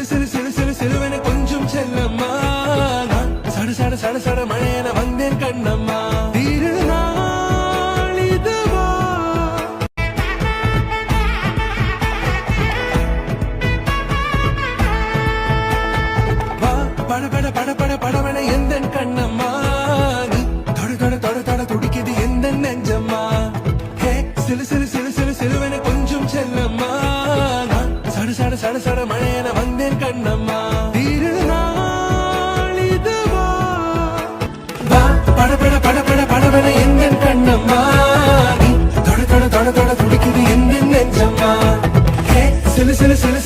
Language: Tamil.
சிலு சிலு சிலு சிலுவென கொஞ்சம் செல்லம்மா நான் சட சட சட சட மழையென வந்தேன் கண்ணம்மா திருநாள் இதுவா வா பட பட பட பட படவென எந்தன் கண்ணம்மா நீ தொட தொட தொட தொட துடிக்குது எந்த நெஞ்சம்மா ஹே சிலு சிலு சிலு சிலு சிலுவென கொஞ்சம் செல்லம்மா நான் சட சட சட சட மழையென வந்தேன் கண்ணம்மா திருநாள் இதுவா வா பட பட பட பட படவென எந்தன் கண்ணம்மா நீ தொட தொட தொட தொட துடிக்குது எந்த நெஞ்சம்மா ஹே சிலு சிலு சிலு